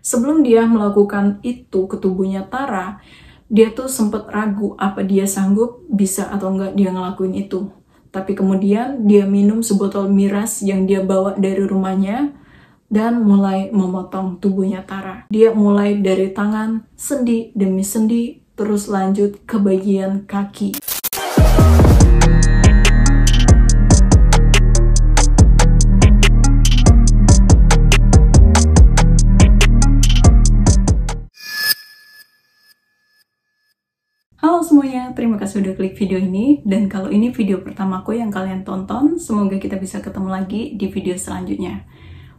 Sebelum dia melakukan itu ke tubuhnya Tara, dia tuh sempat ragu apa dia sanggup bisa atau enggak dia ngelakuin itu. Tapi kemudian dia minum sebotol miras yang dia bawa dari rumahnya dan mulai memotong tubuhnya Tara. Dia mulai dari tangan, sendi demi sendi, terus lanjut ke bagian kaki. Halo semuanya, terima kasih udah klik video ini. Dan kalau ini video pertamaku yang kalian tonton, semoga kita bisa ketemu lagi di video selanjutnya.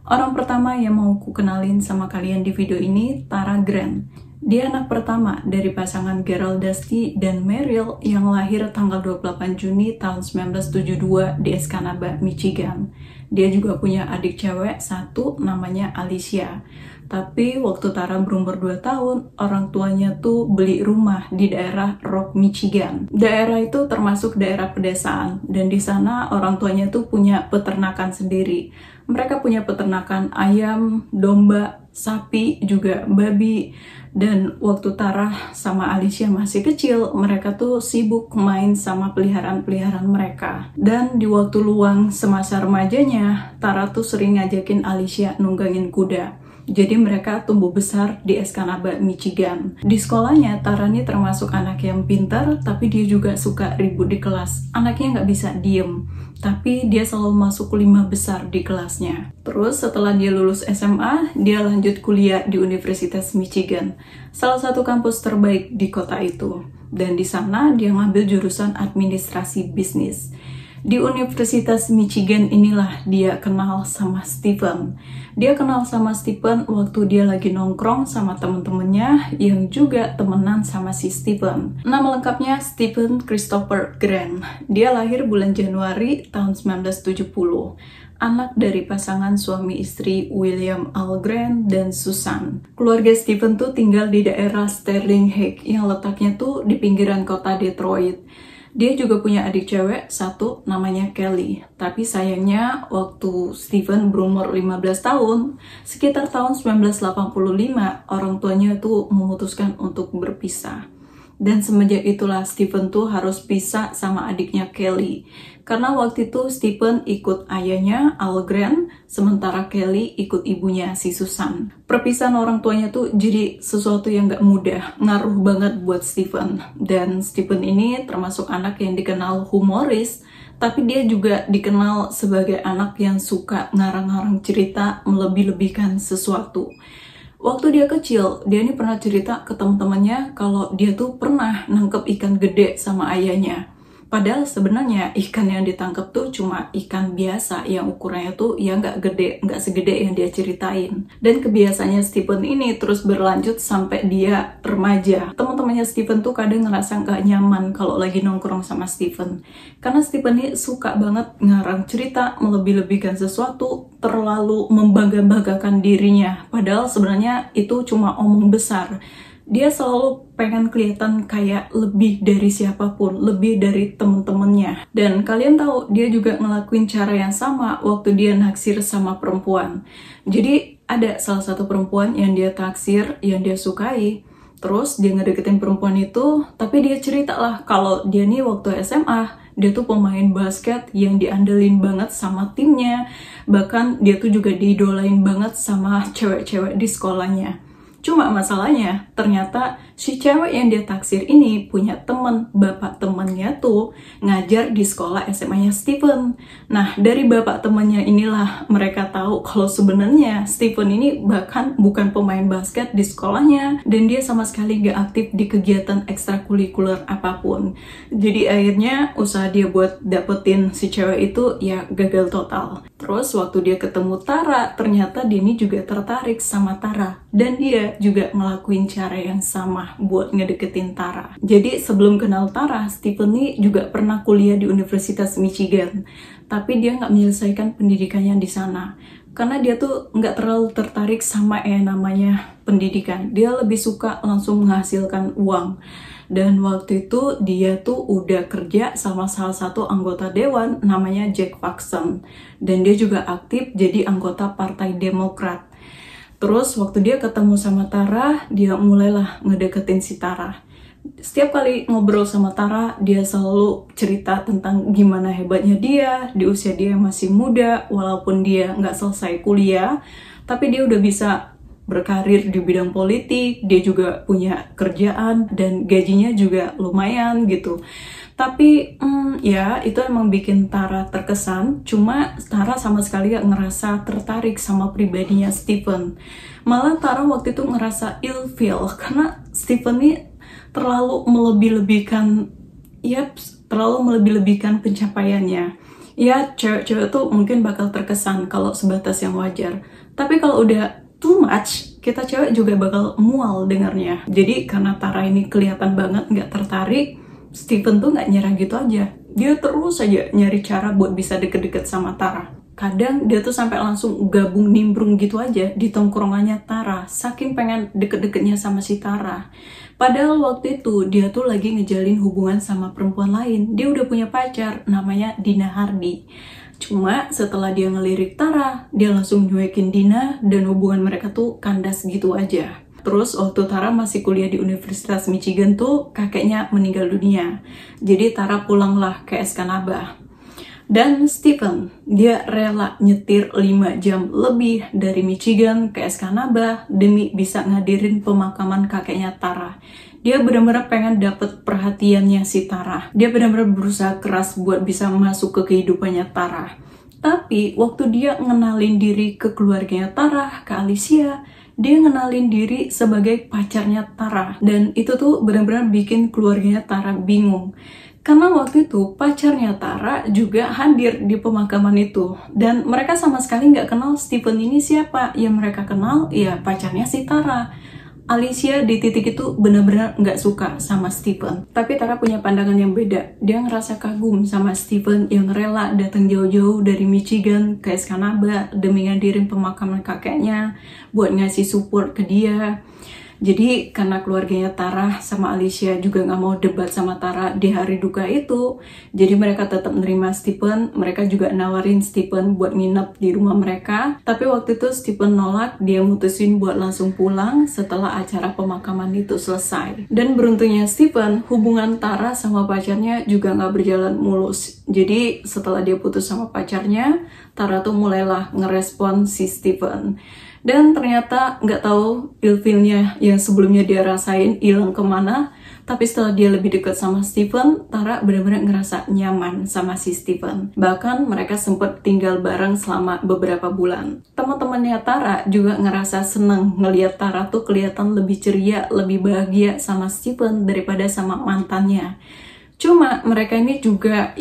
Orang pertama yang mau ku kenalin sama kalian di video ini, Tara Grant. Dia anak pertama dari pasangan Gerald Dusty dan Meryl yang lahir tanggal 28 Juni tahun 1972 di Escanaba, Michigan. Dia juga punya adik cewek satu namanya Alicia. Tapi waktu Tara berumur 2 tahun, orang tuanya tuh beli rumah di daerah Rock, Michigan. Daerah itu termasuk daerah pedesaan, dan di sana orang tuanya tuh punya peternakan sendiri. Mereka punya peternakan ayam, domba, sapi, juga babi. Dan waktu Tara sama Alicia masih kecil, mereka tuh sibuk main sama peliharaan-peliharaan mereka. Dan di waktu luang semasa remajanya, Tara tuh sering ngajakin Alicia nunggangin kuda. Jadi mereka tumbuh besar di Escanaba, Michigan. Di sekolahnya, Tara ini termasuk anak yang pintar, tapi dia juga suka ribut di kelas. Anaknya nggak bisa diem, tapi dia selalu masuk 5 besar di kelasnya. Terus setelah dia lulus SMA, dia lanjut kuliah di Universitas Michigan, salah satu kampus terbaik di kota itu. Dan di sana dia ngambil jurusan administrasi bisnis. Di Universitas Michigan inilah dia kenal sama Stephen. Dia kenal sama Stephen waktu dia lagi nongkrong sama temen-temennya yang juga temenan sama si Stephen. Nama lengkapnya Stephen Christopher Grant. Dia lahir bulan Januari tahun 1970. Anak dari pasangan suami istri William Al Grant dan Susan. Keluarga Stephen tuh tinggal di daerah Sterling Heights yang letaknya tuh di pinggiran kota Detroit. Dia juga punya adik cewek satu namanya Kelly. Tapi sayangnya waktu Stephen berumur 15 tahun, sekitar tahun 1985, orang tuanya tuh memutuskan untuk berpisah. Dan semenjak itulah Stephen tuh harus pisah sama adiknya Kelly. Karena waktu itu Stephen ikut ayahnya Al Grant, sementara Kelly ikut ibunya si Susan. Perpisahan orang tuanya tuh jadi sesuatu yang gak mudah, ngaruh banget buat Stephen. Dan Stephen ini termasuk anak yang dikenal humoris, tapi dia juga dikenal sebagai anak yang suka ngarang-ngarang cerita melebih-lebihkan sesuatu. Waktu dia kecil, dia ini pernah cerita ke teman-temannya kalau dia tuh pernah nangkep ikan gede sama ayahnya. Padahal sebenarnya ikan yang ditangkap tuh cuma ikan biasa yang ukurannya tuh ya nggak gede, nggak segede yang dia ceritain. Dan kebiasaannya Stephen ini terus berlanjut sampai dia remaja. Teman-temannya Stephen tuh kadang ngerasa nggak nyaman kalau lagi nongkrong sama Stephen. Karena Stephen ini suka banget ngarang cerita, melebih-lebihkan sesuatu, terlalu membangga-banggakan dirinya. Padahal sebenarnya itu cuma omong besar. Dia selalu pengen kelihatan kayak lebih dari siapapun, lebih dari temen-temennya. Dan kalian tahu, dia juga ngelakuin cara yang sama waktu dia naksir sama perempuan. Jadi ada salah satu perempuan yang dia taksir, yang dia sukai. Terus dia ngedeketin perempuan itu, tapi dia cerita lah kalau dia nih waktu SMA, dia tuh pemain basket yang diandelin banget sama timnya. Bahkan dia tuh juga diidolain banget sama cewek-cewek di sekolahnya. Cuma masalahnya, ternyata si cewek yang dia taksir ini punya temen, bapak temennya tuh ngajar di sekolah SMA-nya Stephen. Nah, dari bapak temennya inilah mereka tahu kalau sebenarnya Stephen ini bahkan bukan pemain basket di sekolahnya, dan dia sama sekali gak aktif di kegiatan ekstrakurikuler apapun. Jadi akhirnya usaha dia buat dapetin si cewek itu ya gagal total. Terus waktu dia ketemu Tara, ternyata dia ini juga tertarik sama Tara. Dan dia juga ngelakuin cara yang sama buat ngedeketin Tara. Jadi sebelum kenal Tara, Stephen ini juga pernah kuliah di Universitas Michigan. Tapi dia nggak menyelesaikan pendidikannya di sana. Karena dia tuh nggak terlalu tertarik sama yang namanya pendidikan. Dia lebih suka langsung menghasilkan uang. Dan waktu itu dia tuh udah kerja sama salah satu anggota dewan namanya Jack Paxton. Dan dia juga aktif jadi anggota Partai Demokrat. Terus waktu dia ketemu sama Tara, dia mulailah ngedeketin si Tara. Setiap kali ngobrol sama Tara, dia selalu cerita tentang gimana hebatnya dia di usia dia yang masih muda, walaupun dia nggak selesai kuliah, tapi dia udah bisa berkarir di bidang politik, dia juga punya kerjaan, dan gajinya juga lumayan gitu. Tapi ya itu emang bikin Tara terkesan, cuma Tara sama sekali gak ngerasa tertarik sama pribadinya Steven. Malah Tara waktu itu ngerasa ilfeel karena Steven ini terlalu melebih-lebihkan pencapaiannya. Ya, cewek-cewek tuh mungkin bakal terkesan kalau sebatas yang wajar. Tapi kalau udah too much, kita cewek juga bakal mual dengarnya. Jadi karena Tara ini kelihatan banget nggak tertarik, Steven tuh nggak nyerah gitu aja. Dia terus aja nyari cara buat bisa deket-deket sama Tara. Kadang dia tuh sampai langsung gabung nimbrung gitu aja di tongkrongannya Tara, saking pengen deket-deketnya sama si Tara. Padahal waktu itu dia tuh lagi ngejalin hubungan sama perempuan lain. Dia udah punya pacar, namanya Dina Hardy. Cuma setelah dia ngelirik Tara, dia langsung nyuekin Dina dan hubungan mereka tuh kandas gitu aja. Terus waktu Tara masih kuliah di Universitas Michigan tuh kakeknya meninggal dunia. Jadi Tara pulanglah ke Escanaba. Dan Steven, dia rela nyetir 5 jam lebih dari Michigan ke Escanaba demi bisa ngadirin pemakaman kakeknya Tara. Dia benar-benar pengen dapet perhatiannya si Tara. Dia benar-benar berusaha keras buat bisa masuk ke kehidupannya Tara. Tapi waktu dia ngenalin diri ke keluarganya Tara, ke Alicia, dia ngenalin diri sebagai pacarnya Tara. Dan itu tuh benar-benar bikin keluarganya Tara bingung. Karena waktu itu pacarnya Tara juga hadir di pemakaman itu. Dan mereka sama sekali nggak kenal Steven ini siapa. Yang mereka kenal ya pacarnya si Tara. Alicia di titik itu benar-benar nggak suka sama Steven. Tapi Tara punya pandangan yang beda. Dia ngerasa kagum sama Steven yang rela datang jauh-jauh dari Michigan ke Escanaba demi ngadirin pemakaman kakeknya buat ngasih support ke dia. Jadi karena keluarganya Tara sama Alicia juga nggak mau debat sama Tara di hari duka itu, jadi mereka tetap menerima Steven. Mereka juga nawarin Steven buat nginep di rumah mereka. Tapi waktu itu Steven nolak, dia mutusin buat langsung pulang setelah acara pemakaman itu selesai. Dan beruntungnya Steven, hubungan Tara sama pacarnya juga nggak berjalan mulus. Jadi setelah dia putus sama pacarnya, Tara tuh mulailah ngerespon si Steven. Dan ternyata nggak tahu ilfilnya yang sebelumnya dia rasain hilang kemana. Tapi setelah dia lebih dekat sama Steven, Tara benar-benar ngerasa nyaman sama si Steven. Bahkan mereka sempat tinggal bareng selama beberapa bulan. Teman-temannya Tara juga ngerasa seneng ngeliat Tara tuh kelihatan lebih ceria, lebih bahagia sama Steven daripada sama mantannya. Cuma mereka ini juga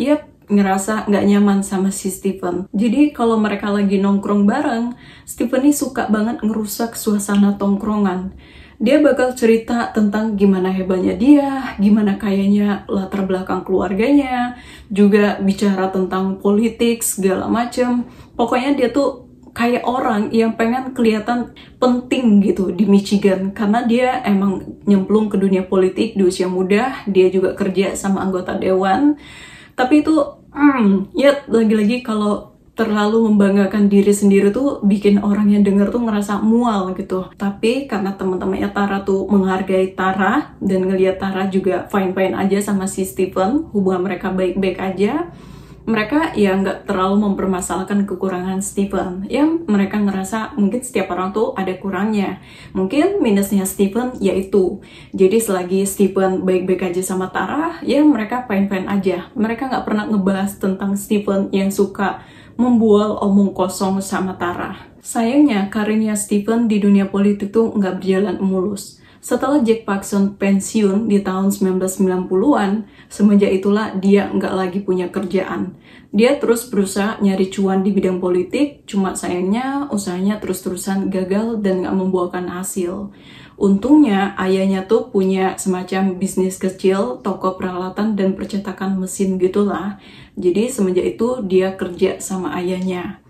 ngerasa nggak nyaman sama si Steven. Jadi kalau mereka lagi nongkrong bareng, Steven ini suka banget ngerusak suasana tongkrongan. Dia bakal cerita tentang gimana hebatnya dia, gimana kayaknya latar belakang keluarganya, juga bicara tentang politik segala macem. Pokoknya dia tuh kayak orang yang pengen kelihatan penting gitu di Michigan, karena dia emang nyemplung ke dunia politik di usia muda. Dia juga kerja sama anggota dewan. Tapi itu lagi-lagi kalau terlalu membanggakan diri sendiri tuh bikin orang yang denger tuh ngerasa mual gitu. Tapi karena teman-temannya Tara tuh menghargai Tara dan ngelihat Tara juga fine-fine aja sama si Steven, hubungan mereka baik-baik aja, mereka ya nggak terlalu mempermasalahkan kekurangan Steven. Yang mereka ngerasa mungkin setiap orang tuh ada kurangnya. Mungkin minusnya Steven yaitu, jadi selagi Steven baik-baik aja sama Tara, ya mereka fine-fine aja. Mereka nggak pernah ngebahas tentang Steven yang suka membual omong kosong sama Tara. Sayangnya karirnya Steven di dunia politik tuh nggak berjalan mulus. Setelah Jack Paxson pensiun di tahun 1990-an, semenjak itulah dia nggak lagi punya kerjaan. Dia terus berusaha nyari cuan di bidang politik, cuma sayangnya usahanya terus-terusan gagal dan nggak membuahkan hasil. Untungnya ayahnya tuh punya semacam bisnis kecil, toko peralatan dan percetakan mesin gitulah. Jadi semenjak itu dia kerja sama ayahnya.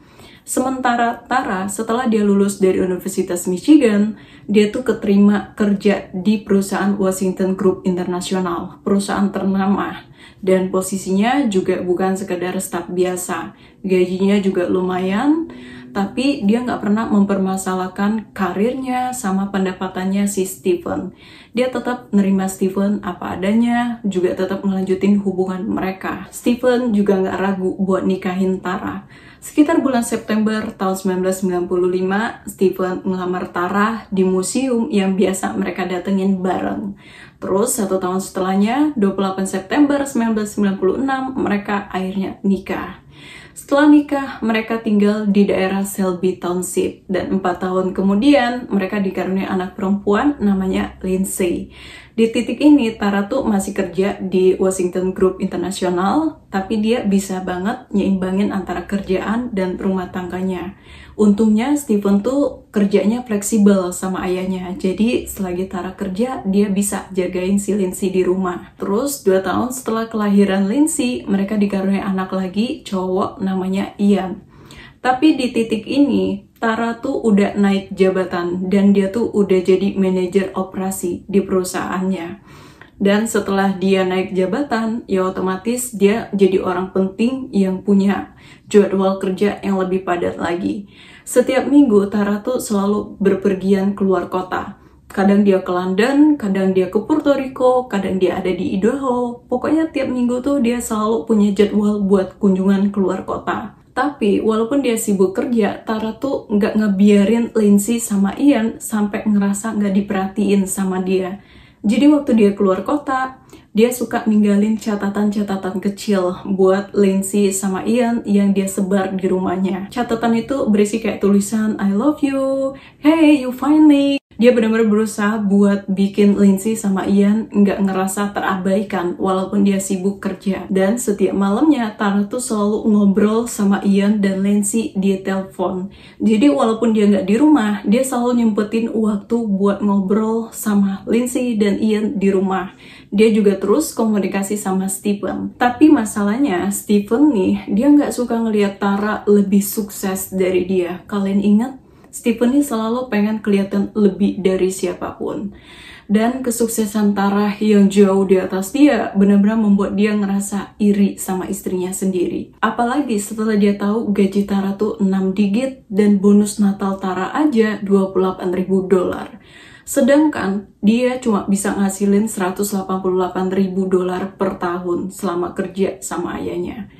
Sementara Tara, setelah dia lulus dari Universitas Michigan, dia tuh keterima kerja di perusahaan Washington Group International, perusahaan ternama. Dan posisinya juga bukan sekedar staf biasa, gajinya juga lumayan. Tapi dia nggak pernah mempermasalahkan karirnya sama pendapatannya si Steven. Dia tetap nerima Steven apa adanya, juga tetap ngelanjutin hubungan mereka. Steven juga nggak ragu buat nikahin Tara. Sekitar bulan September tahun 1995, Steven ngelamar Tara di museum yang biasa mereka datengin bareng. Terus 1 tahun setelahnya, 28 September 1996, mereka akhirnya nikah. Setelah nikah, mereka tinggal di daerah Selby Township, dan 4 tahun kemudian mereka dikaruniai anak perempuan namanya Lindsay. Di titik ini, Tara tuh masih kerja di Washington Group International, tapi dia bisa banget nyimbangin antara kerjaan dan rumah tangganya. Untungnya Steven tuh kerjanya fleksibel sama ayahnya, jadi selagi Tara kerja, dia bisa jagain si Lindsay di rumah. Terus 2 tahun setelah kelahiran Lindsay, mereka dikaruniai anak lagi, cowok namanya Ian. Tapi di titik ini, Tara tuh udah naik jabatan dan dia tuh udah jadi manajer operasi di perusahaannya. Dan setelah dia naik jabatan, ya otomatis dia jadi orang penting yang punya jadwal kerja yang lebih padat lagi. Setiap minggu Tara tuh selalu berpergian keluar kota. Kadang dia ke London, kadang dia ke Puerto Rico, kadang dia ada di Idaho. Pokoknya tiap minggu tuh dia selalu punya jadwal buat kunjungan keluar kota. Tapi walaupun dia sibuk kerja, Tara tuh nggak ngebiarin Lindsay sama Ian sampai ngerasa nggak diperhatiin sama dia. Jadi waktu dia keluar kota, dia suka ninggalin catatan-catatan kecil buat Lindsay sama Ian yang dia sebar di rumahnya. Catatan itu berisi kayak tulisan I love you, hey you find me. Dia benar-benar berusaha buat bikin Lindsay sama Ian nggak ngerasa terabaikan walaupun dia sibuk kerja. Dan setiap malamnya Tara tuh selalu ngobrol sama Ian dan Lindsay di telepon. Jadi walaupun dia nggak di rumah, dia selalu nyempetin waktu buat ngobrol sama Lindsay dan Ian di rumah. Dia juga terus komunikasi sama Steven. Tapi masalahnya Steven nih, dia nggak suka ngelihat Tara lebih sukses dari dia. Kalian ingat? Steven ini selalu pengen kelihatan lebih dari siapapun. Dan kesuksesan Tara yang jauh di atas dia benar-benar membuat dia ngerasa iri sama istrinya sendiri. Apalagi setelah dia tahu gaji Tara tuh 6 digit dan bonus Natal Tara aja $28.000. Sedangkan dia cuma bisa ngasilin $188.000 per tahun selama kerja sama ayahnya.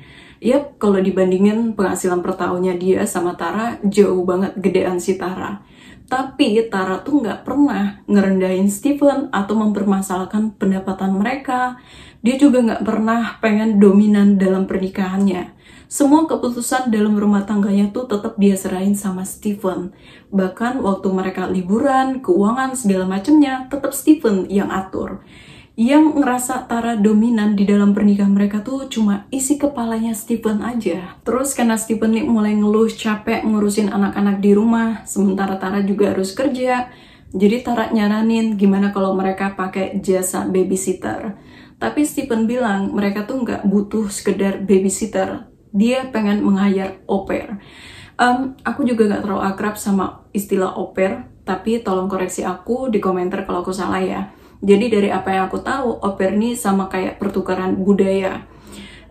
Yap, kalau dibandingin penghasilan per tahunnya dia sama Tara, jauh banget gedean si Tara. Tapi Tara tuh nggak pernah ngerendahin Steven atau mempermasalahkan pendapatan mereka. Dia juga nggak pernah pengen dominan dalam pernikahannya. Semua keputusan dalam rumah tangganya tuh tetap dia serahin sama Steven. Bahkan waktu mereka liburan, keuangan, segala macemnya, tetap Steven yang atur. Yang ngerasa Tara dominan di dalam pernikahan mereka tuh cuma isi kepalanya Steven aja. Terus karena Steven nih mulai ngeluh capek ngurusin anak-anak di rumah, sementara Tara juga harus kerja. Jadi Tara nyaranin gimana kalau mereka pakai jasa babysitter. Tapi Steven bilang mereka tuh nggak butuh sekedar babysitter. Dia pengen meng-hire au pair. Aku juga gak terlalu akrab sama istilah au pair, tapi tolong koreksi aku di komentar kalau aku salah ya. Jadi dari apa yang aku tahu, au pair ini sama kayak pertukaran budaya.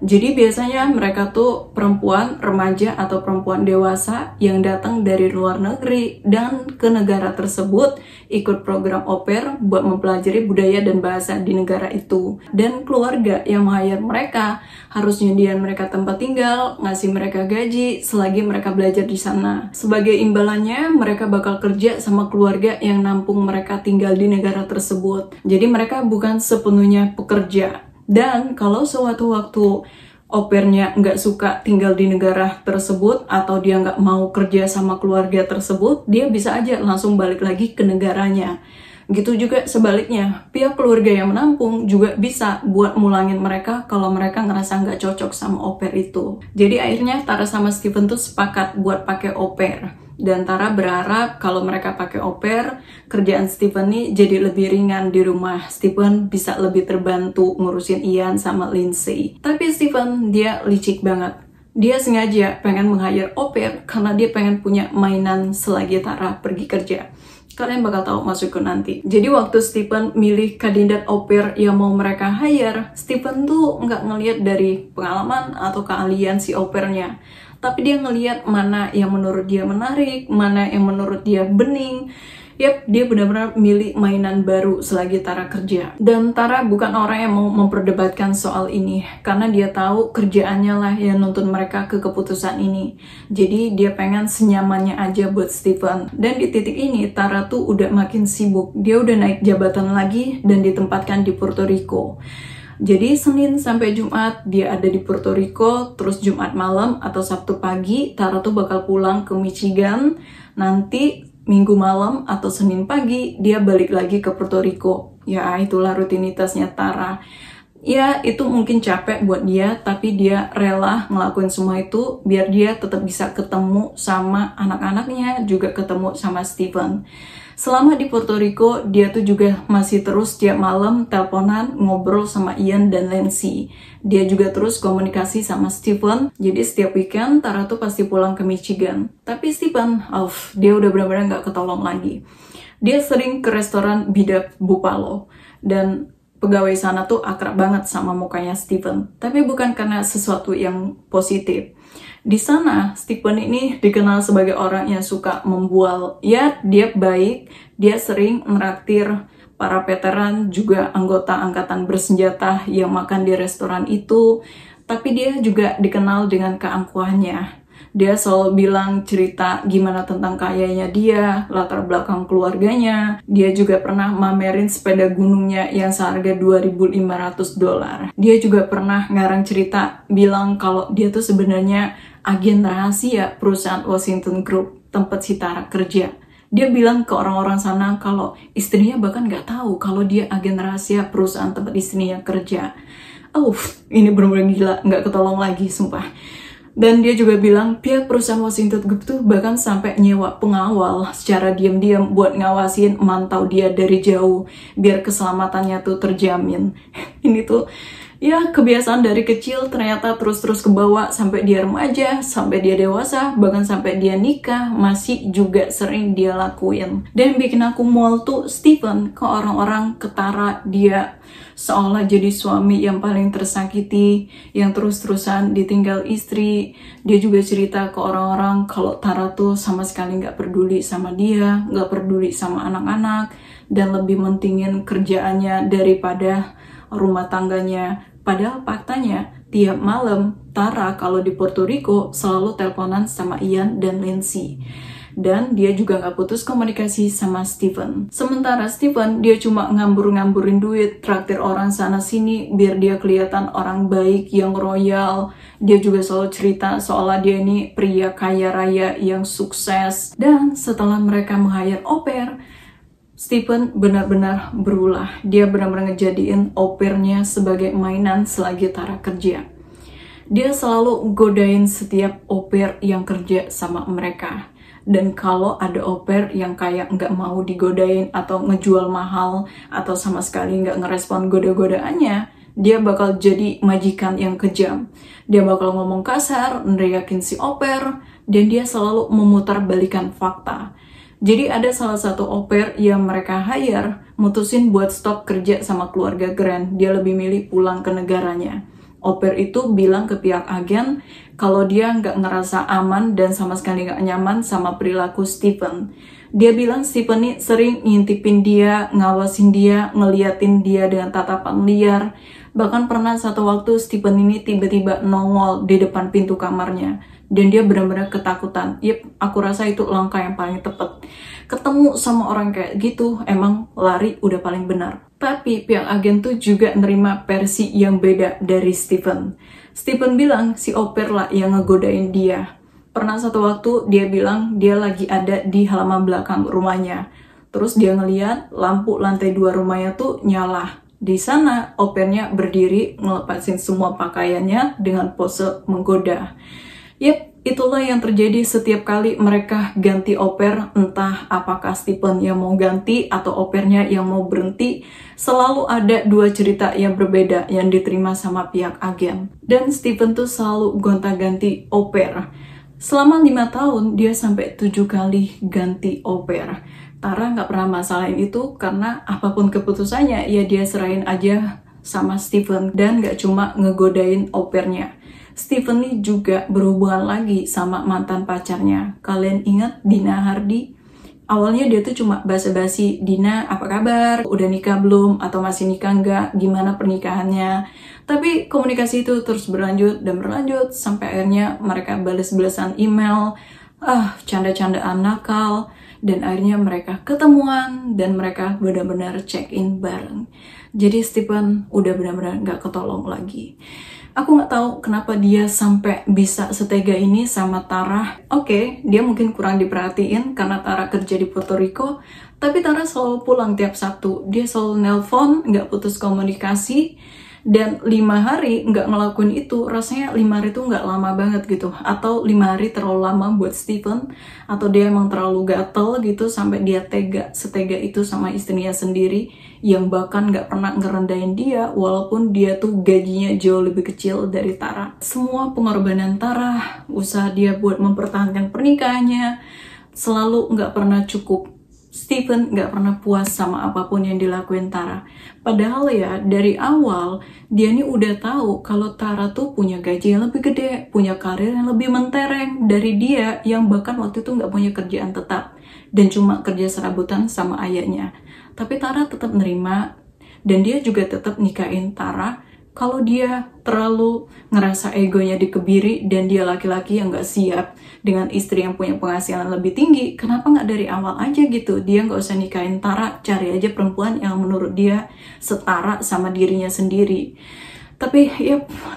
Jadi biasanya mereka tuh perempuan remaja atau perempuan dewasa yang datang dari luar negeri dan ke negara tersebut ikut program au pair buat mempelajari budaya dan bahasa di negara itu. Dan keluarga yang meng-hire mereka harus nyediain mereka tempat tinggal, ngasih mereka gaji selagi mereka belajar di sana. Sebagai imbalannya, mereka bakal kerja sama keluarga yang nampung mereka tinggal di negara tersebut. Jadi mereka bukan sepenuhnya pekerja. Dan kalau suatu waktu au pairnya nggak suka tinggal di negara tersebut atau dia nggak mau kerja sama keluarga tersebut, dia bisa aja langsung balik lagi ke negaranya. Gitu juga sebaliknya, pihak keluarga yang menampung juga bisa buat mulangin mereka kalau mereka ngerasa nggak cocok sama au pair itu. Jadi akhirnya Tara sama Steven tuh sepakat buat pakai au pair. Dan Tara berharap kalau mereka pakai au pair, kerjaan Steven nih jadi lebih ringan di rumah. Steven bisa lebih terbantu ngurusin Ian sama Lindsay. Tapi Steven, dia licik banget. Dia sengaja pengen meng-hire au pair karena dia pengen punya mainan selagi Tara pergi kerja. Kalian bakal tahu masukku nanti. Jadi waktu Steven milih kandidat au pair yang mau mereka hire, Steven tuh nggak ngelihat dari pengalaman atau keahlian si au pairnya. tapi dia ngelihat mana yang menurut dia menarik, mana yang menurut dia bening. Yap, dia benar-benar milih mainan baru selagi Tara kerja. Dan Tara bukan orang yang mau memperdebatkan soal ini, karena dia tahu kerjaannya lah yang nuntun mereka ke keputusan ini. Jadi dia pengen senyamannya aja buat Steven. Dan di titik ini, Tara tuh udah makin sibuk. Dia udah naik jabatan lagi dan ditempatkan di Puerto Rico. Jadi Senin sampai Jumat dia ada di Puerto Rico, terus Jumat malam atau Sabtu pagi Tara tuh bakal pulang ke Michigan. Nanti Minggu malam atau Senin pagi dia balik lagi ke Puerto Rico. Ya itulah rutinitasnya Tara. Ya itu mungkin capek buat dia, tapi dia rela ngelakuin semua itu biar dia tetap bisa ketemu sama anak-anaknya, juga ketemu sama Steven. Selama di Puerto Rico, dia tuh juga masih terus tiap malam teleponan ngobrol sama Ian dan Lindsay. Dia juga terus komunikasi sama Steven, jadi setiap weekend Tara tuh pasti pulang ke Michigan. Tapi Steven, dia udah benar-benar nggak ketolong lagi. Dia sering ke restoran Bidap Buffalo, dan pegawai sana tuh akrab banget sama mukanya Steven. Tapi bukan karena sesuatu yang positif. Di sana, Steven ini dikenal sebagai orang yang suka membual. Ya, dia baik, dia sering meraktir para veteran, juga anggota angkatan bersenjata yang makan di restoran itu. Tapi dia juga dikenal dengan keangkuhannya. Dia selalu bilang cerita gimana tentang kayanya dia, latar belakang keluarganya. Dia juga pernah mamerin sepeda gunungnya yang seharga $2.500. Dia juga pernah ngarang cerita bilang kalau dia tuh sebenarnya agen rahasia perusahaan Washington Group, tempat si Tara kerja. Dia bilang ke orang-orang sana kalau istrinya bahkan nggak tahu kalau dia agen rahasia perusahaan tempat istrinya kerja. Ini bener-bener gila, nggak ketolong lagi, sumpah. Dan dia juga bilang pihak perusahaan Washington Group tuh bahkan sampai nyewa pengawal secara diam-diam buat ngawasin, mantau dia dari jauh biar keselamatannya tuh terjamin. Ini tuh ya kebiasaan dari kecil ternyata terus-terus kebawa sampai dia remaja, sampai dia dewasa, bahkan sampai dia nikah masih juga sering dia lakuin. Dan bikin aku mual tuh Steven ke orang-orang, ke Tara, dia seolah jadi suami yang paling tersakiti, yang terus-terusan ditinggal istri. Dia juga cerita ke orang-orang kalau Tara tuh sama sekali nggak peduli sama dia, nggak peduli sama anak-anak, dan lebih mentingin kerjaannya daripada rumah tangganya. Padahal faktanya, tiap malam Tara kalau di Puerto Rico selalu teleponan sama Ian dan Lindsay. Dan dia juga gak putus komunikasi sama Steven. Sementara Steven, dia cuma ngambur-ngamburin duit, traktir orang sana-sini, biar dia kelihatan orang baik yang royal. Dia juga selalu cerita seolah dia ini pria kaya raya yang sukses. Dan setelah mereka meng-hire au pair, Steven benar-benar berulah. Dia benar-benar ngejadiin au pairnya sebagai mainan selagi Tara kerja. Dia selalu godain setiap au pair yang kerja sama mereka. Dan kalau ada au pair yang kayak nggak mau digodain atau ngejual mahal atau sama sekali nggak ngerespon goda-godaannya, dia bakal jadi majikan yang kejam. Dia bakal ngomong kasar, neriakin si au pair, dan dia selalu memutar-balikan fakta. Jadi ada salah satu au pair yang mereka hire, mutusin buat stop kerja sama keluarga Grant. Dia lebih milih pulang ke negaranya. Au pair itu bilang ke pihak agen kalau dia nggak ngerasa aman dan sama sekali nggak nyaman sama perilaku Steven. Dia bilang Steven nih sering ngintipin dia, ngawasin dia, ngeliatin dia dengan tatapan liar. Bahkan pernah satu waktu Steven ini tiba-tiba nongol di depan pintu kamarnya. Dan dia benar-benar ketakutan. Aku rasa itu langkah yang paling tepat. Ketemu sama orang kayak gitu, emang lari udah paling benar. Tapi pihak agen tuh juga nerima versi yang beda dari Steven. Steven bilang si au pair lah yang ngegodain dia. Pernah satu waktu dia bilang dia lagi ada di halaman belakang rumahnya. Terus dia ngeliat lampu lantai 2 rumahnya tuh nyala. Di sana au pairnya berdiri ngelepasin semua pakaiannya dengan pose menggoda. Itulah yang terjadi setiap kali mereka ganti au pair, entah apakah Steven yang mau ganti atau au pairnya yang mau berhenti, selalu ada dua cerita yang berbeda yang diterima sama pihak agen. Dan Steven tuh selalu gonta-ganti au pair. Selama 5 tahun, dia sampai 7 kali ganti au pair. Tara nggak pernah masalahin itu karena apapun keputusannya, ya dia serahin aja sama Steven dan nggak cuma ngegodain au pairnya. Steven nih juga berhubungan lagi sama mantan pacarnya. Kalian ingat Dina Hardy? Awalnya dia tuh cuma basa-basi, Dina apa kabar? Udah nikah belum? Atau masih nikah nggak? Gimana pernikahannya? Tapi komunikasi itu terus berlanjut dan berlanjut sampai akhirnya mereka balas-balasan email, canda-candaan nakal, dan akhirnya mereka ketemuan dan mereka benar-benar check-in bareng. Jadi Steven udah benar-benar nggak ketolong lagi. Aku nggak tahu kenapa dia sampai bisa setega ini sama Tara. Oke, dia mungkin kurang diperhatiin karena Tara kerja di Puerto Rico, tapi Tara selalu pulang tiap Sabtu. Dia selalu nelpon, nggak putus komunikasi, dan 5 hari nggak ngelakuin itu, rasanya 5 hari itu nggak lama banget gitu. Atau 5 hari terlalu lama buat Steven, atau dia emang terlalu gatel gitu sampai dia setega itu sama istrinya sendiri, yang bahkan nggak pernah ngerendahin dia walaupun dia tuh gajinya jauh lebih kecil dari Tara. Semua pengorbanan Tara, usaha dia buat mempertahankan pernikahannya, selalu nggak pernah cukup. Steven nggak pernah puas sama apapun yang dilakuin Tara. Padahal ya dari awal dia nih udah tahu kalau Tara tuh punya gaji yang lebih gede, punya karir yang lebih mentereng dari dia yang bahkan waktu itu nggak punya kerjaan tetap dan cuma kerja serabutan sama ayahnya. Tapi Tara tetap nerima dan dia juga tetap nikahin Tara kalau dia terlalu ngerasa egonya dikebiri dan dia laki-laki yang gak siap dengan istri yang punya penghasilan lebih tinggi. Kenapa gak dari awal aja gitu? Dia gak usah nikahin Tara, cari aja perempuan yang menurut dia setara sama dirinya sendiri. Tapi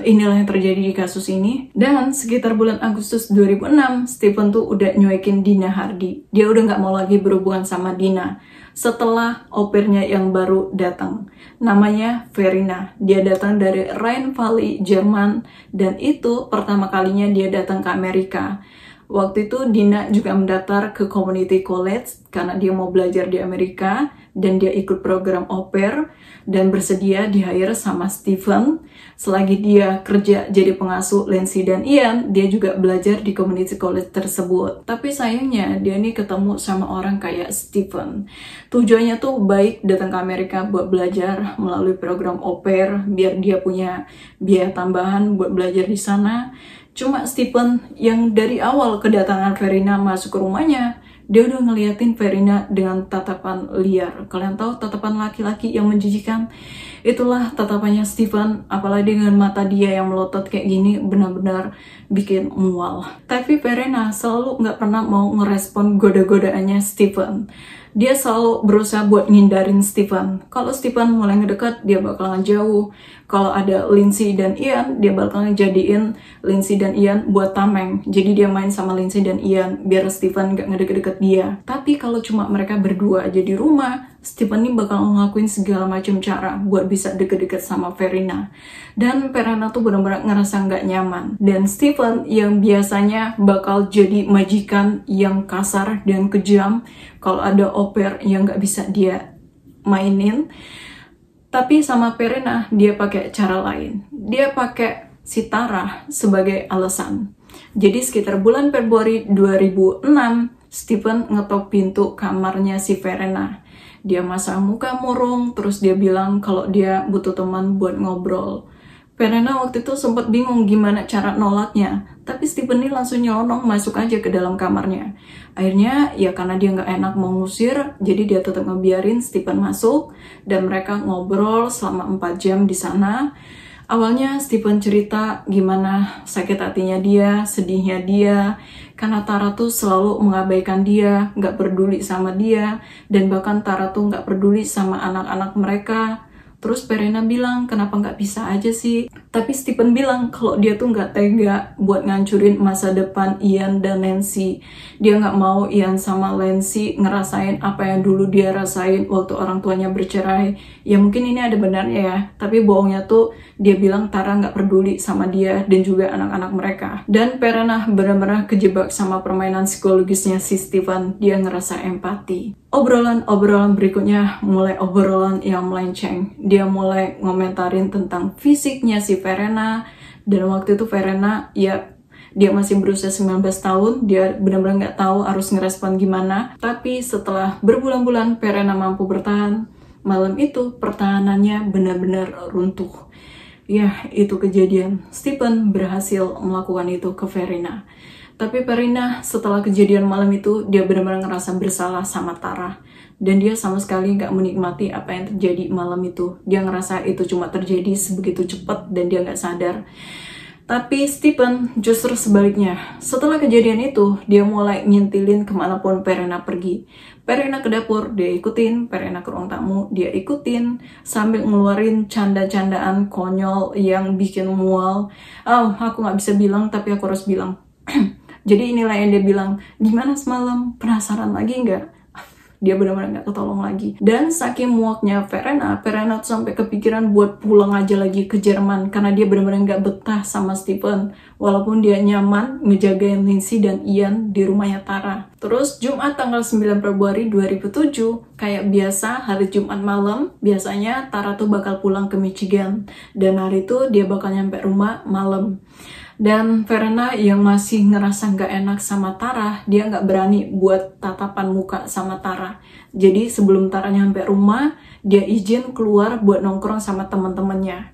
inilah yang terjadi di kasus ini. Dan sekitar bulan Agustus 2006, Steven tuh udah nyuekin Dina Hardy. Dia udah gak mau lagi berhubungan sama Dina setelah opernya yang baru datang. Namanya Verena. Dia datang dari Rhine Valley, Jerman, dan itu pertama kalinya dia datang ke Amerika. Waktu itu Dina juga mendaftar ke community college karena dia mau belajar di Amerika dan dia ikut program au pair dan bersedia di-hire sama Steven. Selagi dia kerja jadi pengasuh Lindsay dan Ian, dia juga belajar di community college tersebut. Tapi sayangnya dia nih ketemu sama orang kayak Steven. Tujuannya tuh baik datang ke Amerika buat belajar melalui program au pair biar dia punya biaya tambahan buat belajar di sana. Cuma Steven yang dari awal kedatangan Verena masuk ke rumahnya, dia udah ngeliatin Verena dengan tatapan liar. Kalian tahu tatapan laki-laki yang menjijikan? Itulah tatapannya Steven, apalagi dengan mata dia yang melotot kayak gini, benar-benar bikin mual. Tapi Verena selalu nggak pernah mau ngerespon goda-godaannya Steven. Dia selalu berusaha buat ngindarin Steven. Kalau Steven mulai ngedekat, dia bakalan jauh. Kalau ada Lindsay dan Ian, dia bakalan jadiin Lindsay dan Ian buat tameng. Jadi dia main sama Lindsay dan Ian, biar Steven gak ngedeket-deket dia. Tapi kalau cuma mereka berdua aja di rumah, Steven ini bakal ngelakuin segala macam cara buat bisa deket-deket sama Verena. Dan Verena tuh benar-benar ngerasa nggak nyaman. Dan Steven yang biasanya bakal jadi majikan yang kasar dan kejam kalau ada au pair yang nggak bisa dia mainin. Tapi sama Verena dia pakai cara lain. Dia pakai si Tara sebagai alasan. Jadi sekitar bulan Februari 2006, Steven ngetok pintu kamarnya si Verena. Dia masang muka murung, terus dia bilang kalau dia butuh teman buat ngobrol. Verena waktu itu sempat bingung gimana cara nolaknya, tapi Steven ini langsung nyelonong masuk aja ke dalam kamarnya. Akhirnya ya karena dia nggak enak mau ngusir, jadi dia tetap ngebiarin Steven masuk dan mereka ngobrol selama 4 jam di sana. Awalnya Steven cerita gimana sakit hatinya dia, sedihnya dia, karena Tara tuh selalu mengabaikan dia, nggak peduli sama dia, dan bahkan Tara tuh nggak peduli sama anak-anak mereka. Terus Verena bilang, kenapa nggak bisa aja sih? Tapi Steven bilang kalau dia tuh nggak tega buat ngancurin masa depan Ian dan Lindsay. Dia nggak mau Ian sama Lindsay ngerasain apa yang dulu dia rasain waktu orang tuanya bercerai. Ya mungkin ini ada benarnya ya, tapi bohongnya tuh dia bilang Tara nggak peduli sama dia dan juga anak-anak mereka. Dan Verena benar-benar kejebak sama permainan psikologisnya si Steven. Dia ngerasa empati. Obrolan berikutnya mulai obrolan yang melenceng. Dia mulai ngomentarin tentang fisiknya si Verena. Dan waktu itu Verena, ya dia masih berusia 19 tahun. Dia benar-benar nggak tahu harus ngerespon gimana. Tapi setelah berbulan-bulan Verena mampu bertahan. Malam itu pertahanannya benar-benar runtuh. Ya, itu kejadian. Stephen berhasil melakukan itu ke Verena. Tapi Verena setelah kejadian malam itu, dia benar-benar ngerasa bersalah sama Tara. Dan dia sama sekali nggak menikmati apa yang terjadi malam itu. Dia ngerasa itu cuma terjadi sebegitu cepat dan dia nggak sadar. Tapi Stephen justru sebaliknya. Setelah kejadian itu, dia mulai ngintilin kemanapun Verena pergi. Verena ke dapur, dia ikutin. Verena ke ruang tamu, dia ikutin. Sambil ngeluarin canda-candaan konyol yang bikin mual. Oh, aku nggak bisa bilang, tapi aku harus bilang. Jadi inilah yang dia bilang, gimana semalam? Penasaran lagi nggak? Dia benar-benar gak ketolong lagi. Dan saking muaknya Verena tuh sampai kepikiran buat pulang aja lagi ke Jerman karena dia benar-benar gak betah sama Stephen walaupun dia nyaman ngejagain Lindsay dan Ian di rumahnya Tara. Terus Jumat tanggal 9 Februari 2007, kayak biasa hari Jumat malam, biasanya Tara tuh bakal pulang ke Michigan dan hari itu dia bakal nyampe rumah malam. Dan Verena yang masih ngerasa nggak enak sama Tara, dia nggak berani buat tatapan muka sama Tara. Jadi sebelum Tara nyampe rumah, dia izin keluar buat nongkrong sama teman-temannya.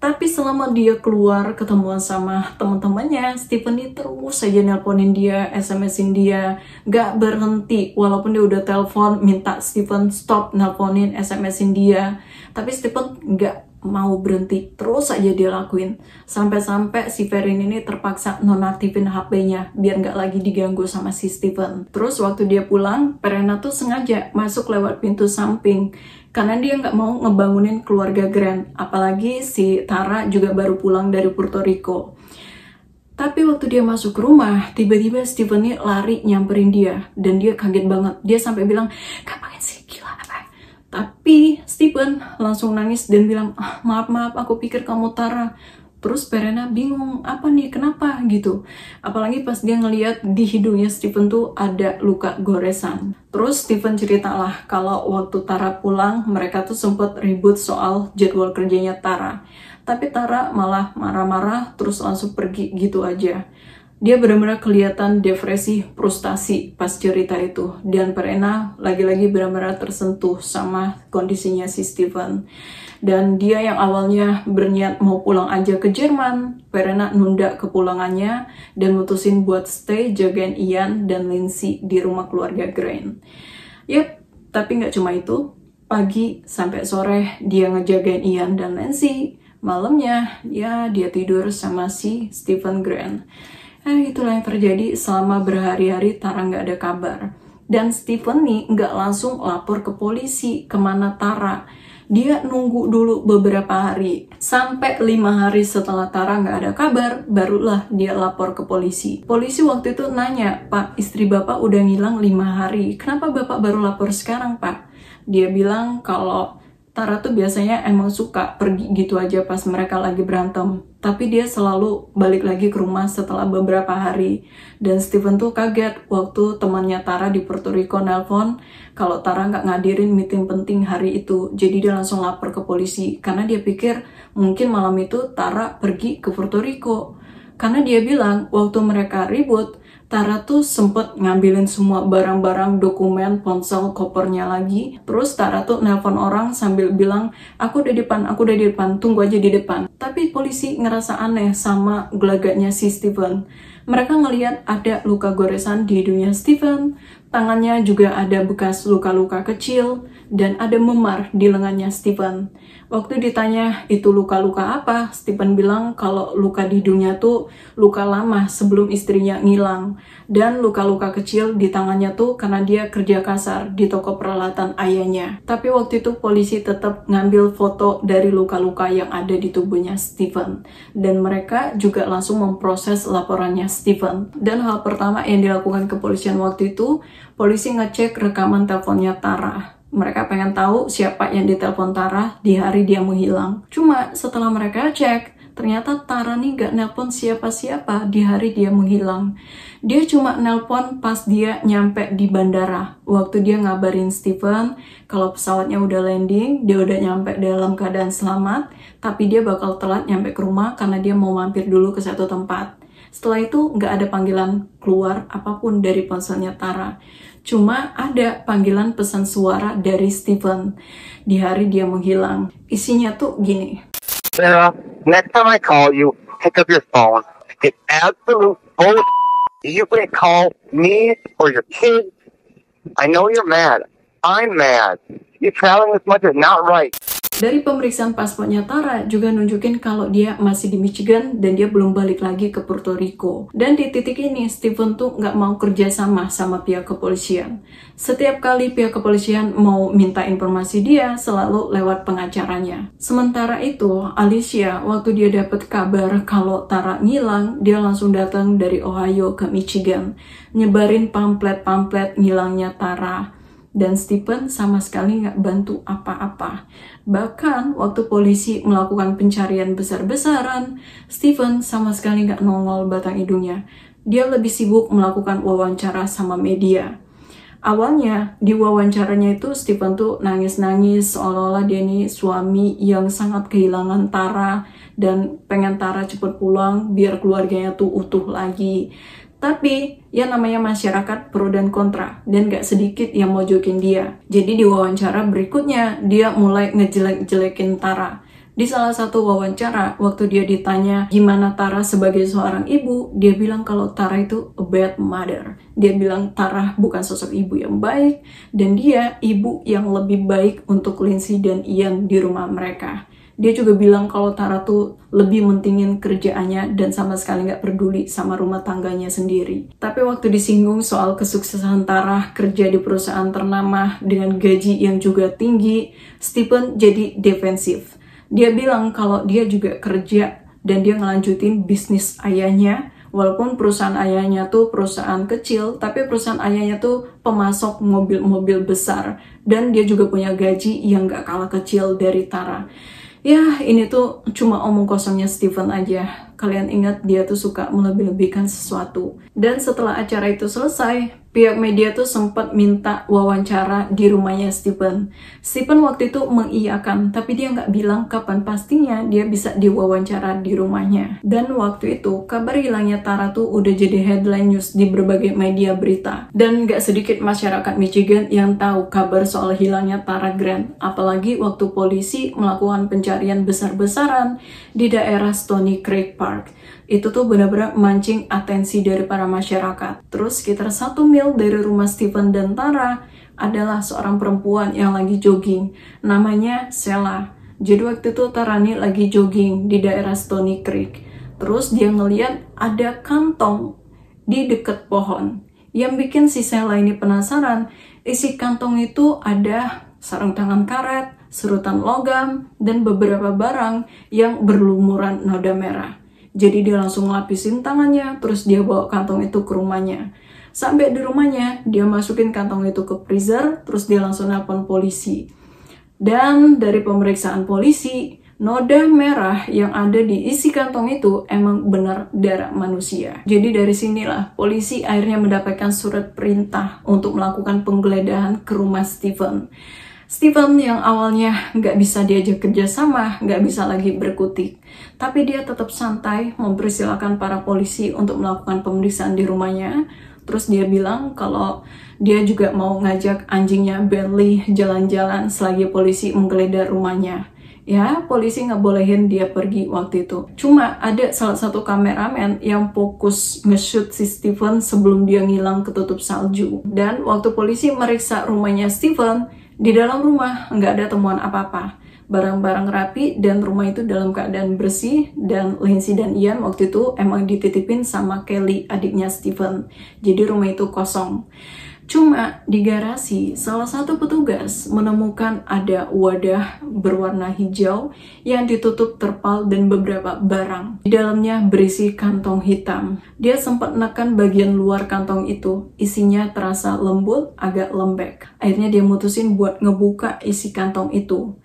Tapi selama dia keluar ketemuan sama teman-temannya, Stephen terus aja nelponin dia, SMS-in dia, nggak berhenti. Walaupun dia udah telepon minta Stephen stop nelponin, SMS-in dia, tapi Stephen nggak mau berhenti, terus aja dia lakuin. Sampai-sampai si Verena ini terpaksa nonaktifin HP-nya biar nggak lagi diganggu sama si Stephen. Terus waktu dia pulang, Verena tuh sengaja masuk lewat pintu samping karena dia nggak mau ngebangunin keluarga Grant. Apalagi si Tara juga baru pulang dari Puerto Rico. Tapi waktu dia masuk ke rumah, tiba-tiba Stephen ini lari nyamperin dia dan dia kaget banget. Dia sampai bilang, "Ngapain sih, gila apa?" Tapi Stephen langsung nangis dan bilang, maaf, aku pikir kamu Tara. Terus Verena bingung, apa nih, kenapa gitu. Apalagi pas dia ngeliat di hidungnya Stephen tuh ada luka goresan. Terus Stephen ceritalah kalau waktu Tara pulang, mereka tuh sempet ribut soal jadwal kerjanya Tara. Tapi Tara malah marah-marah terus langsung pergi gitu aja. Dia benar-benar kelihatan depresi, frustasi pas cerita itu. Dan Verena lagi-lagi benar-benar tersentuh sama kondisinya si Stephen. Dan dia yang awalnya berniat mau pulang aja ke Jerman, Verena nunda kepulangannya dan mutusin buat stay jagain Ian dan Lindsay di rumah keluarga Grant. Yap, tapi nggak cuma itu. Pagi sampai sore dia ngejagain Ian dan Lindsay. Malamnya ya dia tidur sama si Stephen Grant. Itulah yang terjadi selama berhari-hari Tara nggak ada kabar. Dan Stephen nih nggak langsung lapor ke polisi kemana Tara. Dia nunggu dulu beberapa hari. Sampai 5 hari setelah Tara nggak ada kabar, barulah dia lapor ke polisi. Polisi waktu itu nanya, "Pak, istri Bapak udah ngilang 5 hari. Kenapa Bapak baru lapor sekarang, Pak?" Dia bilang kalau Tara tuh biasanya emang suka pergi gitu aja pas mereka lagi berantem. Tapi dia selalu balik lagi ke rumah setelah beberapa hari. Dan Stephen tuh kaget waktu temannya Tara di Puerto Rico nelpon kalau Tara nggak ngadirin meeting penting hari itu. Jadi dia langsung lapor ke polisi. Karena dia pikir mungkin malam itu Tara pergi ke Puerto Rico. Karena dia bilang waktu mereka ribut, Tara tuh sempet ngambilin semua barang-barang, dokumen, ponsel, kopernya lagi. Terus Tara tuh nelpon orang sambil bilang, aku udah di depan, tunggu aja di depan. Tapi polisi ngerasa aneh sama gelagaknya si Stephen. Mereka ngelihat ada luka goresan di hidungnya Stephen, tangannya juga ada bekas luka-luka kecil, dan ada memar di lengannya Stephen. Waktu ditanya itu luka-luka apa, Stephen bilang kalau luka di hidungnya tuh luka lama sebelum istrinya ngilang. Dan luka-luka kecil di tangannya tuh karena dia kerja kasar di toko peralatan ayahnya. Tapi waktu itu polisi tetap ngambil foto dari luka-luka yang ada di tubuhnya Stephen. Dan mereka juga langsung memproses laporannya Stephen. Dan hal pertama yang dilakukan kepolisian waktu itu, polisi ngecek rekaman teleponnya Tara. Mereka pengen tahu siapa yang ditelepon Tara di hari dia menghilang. Cuma setelah mereka cek, ternyata Tara nih gak nelpon siapa-siapa di hari dia menghilang. Dia cuma nelpon pas dia nyampe di bandara. Waktu dia ngabarin Stephen kalau pesawatnya udah landing, dia udah nyampe dalam keadaan selamat, tapi dia bakal telat nyampe ke rumah karena dia mau mampir dulu ke satu tempat. Setelah itu nggak ada panggilan keluar apapun dari ponselnya Tara. Cuma ada panggilan pesan suara dari Stephen di hari dia menghilang. Isinya tuh gini. Sarah, next time I call you, pick up your phone. It's absolute bull. You can call me or your kids. I know you're mad. I'm mad. You traveling this much is not right. Dari pemeriksaan paspornya Tara juga nunjukin kalau dia masih di Michigan dan dia belum balik lagi ke Puerto Rico. Dan di titik ini Steven tuh nggak mau kerja sama pihak kepolisian. Setiap kali pihak kepolisian mau minta informasi dia selalu lewat pengacaranya. Sementara itu Alicia waktu dia dapat kabar kalau Tara ngilang, dia langsung datang dari Ohio ke Michigan, nyebarin pamflet-pamflet ngilangnya Tara. Dan Steven sama sekali nggak bantu apa-apa. Bahkan waktu polisi melakukan pencarian besar-besaran, Steven sama sekali nggak nongol batang hidungnya. Dia lebih sibuk melakukan wawancara sama media. Awalnya di wawancaranya itu Steven tuh nangis-nangis seolah-olah dia nih suami yang sangat kehilangan Tara dan pengen Tara cepet pulang biar keluarganya tuh utuh lagi. Tapi ya namanya masyarakat pro dan kontra dan gak sedikit yang mojokin dia. Jadi di wawancara berikutnya dia mulai ngejelek-jelekin Tara. Di salah satu wawancara waktu dia ditanya gimana Tara sebagai seorang ibu, dia bilang kalau Tara itu a bad mother. Dia bilang Tara bukan sosok ibu yang baik dan dia ibu yang lebih baik untuk Lindsay dan Ian di rumah mereka. Dia juga bilang kalau Tara tuh lebih mentingin kerjaannya dan sama sekali nggak peduli sama rumah tangganya sendiri. Tapi waktu disinggung soal kesuksesan Tara kerja di perusahaan ternama dengan gaji yang juga tinggi, Steven jadi defensif. Dia bilang kalau dia juga kerja dan dia ngelanjutin bisnis ayahnya. Walaupun perusahaan ayahnya tuh perusahaan kecil, tapi perusahaan ayahnya tuh pemasok mobil-mobil besar. Dan dia juga punya gaji yang gak kalah kecil dari Tara. Ya, ini tuh cuma omong kosongnya Steven aja. Kalian ingat dia tuh suka melebih-lebihkan sesuatu. Dan setelah acara itu selesai, pihak media tuh sempat minta wawancara di rumahnya Steven. Steven waktu itu mengiyakan, tapi dia nggak bilang kapan pastinya dia bisa diwawancara di rumahnya. Dan waktu itu, kabar hilangnya Tara tuh udah jadi headline news di berbagai media berita. Dan nggak sedikit masyarakat Michigan yang tahu kabar soal hilangnya Tara Grant. Apalagi waktu polisi melakukan pencarian besar-besaran di daerah Stony Creek Park. Itu tuh benar-benar mancing atensi dari para masyarakat. Terus sekitar 1 mil dari rumah Steven dan Tara adalah seorang perempuan yang lagi jogging. Namanya Sheila. Jadi waktu itu Tara nih lagi jogging di daerah Stony Creek. Terus dia ngeliat ada kantong di dekat pohon. Yang bikin si Sheila ini penasaran, isi kantong itu ada sarung tangan karet, serutan logam, dan beberapa barang yang berlumuran noda merah. Jadi dia langsung ngelapisin tangannya, terus dia bawa kantong itu ke rumahnya. Sampai di rumahnya, dia masukin kantong itu ke freezer, terus dia langsung nelpon polisi. Dan dari pemeriksaan polisi, noda merah yang ada di isi kantong itu emang benar darah manusia. Jadi dari sinilah polisi akhirnya mendapatkan surat perintah untuk melakukan penggeledahan ke rumah Steven. Steven yang awalnya nggak bisa diajak kerjasama, nggak bisa lagi berkutik. Tapi dia tetap santai mempersilahkan para polisi untuk melakukan pemeriksaan di rumahnya. Terus dia bilang kalau dia juga mau ngajak anjingnya Bentley jalan-jalan selagi polisi menggeledah rumahnya. Ya, polisi nggak bolehin dia pergi waktu itu. Cuma ada salah satu kameramen yang fokus nge-shoot si Steven sebelum dia ngilang ketutup salju. Dan waktu polisi meriksa rumahnya Steven, di dalam rumah nggak ada temuan apa-apa. Barang-barang rapi dan rumah itu dalam keadaan bersih. Dan Lindsay dan Ian waktu itu emang dititipin sama Kelly, adiknya Steven. Jadi rumah itu kosong. Cuma di garasi, salah satu petugas menemukan ada wadah berwarna hijau yang ditutup terpal dan beberapa barang. Di dalamnya berisi kantong hitam. Dia sempat menekan bagian luar kantong itu, isinya terasa lembut, agak lembek. Akhirnya dia mutusin buat ngebuka isi kantong itu.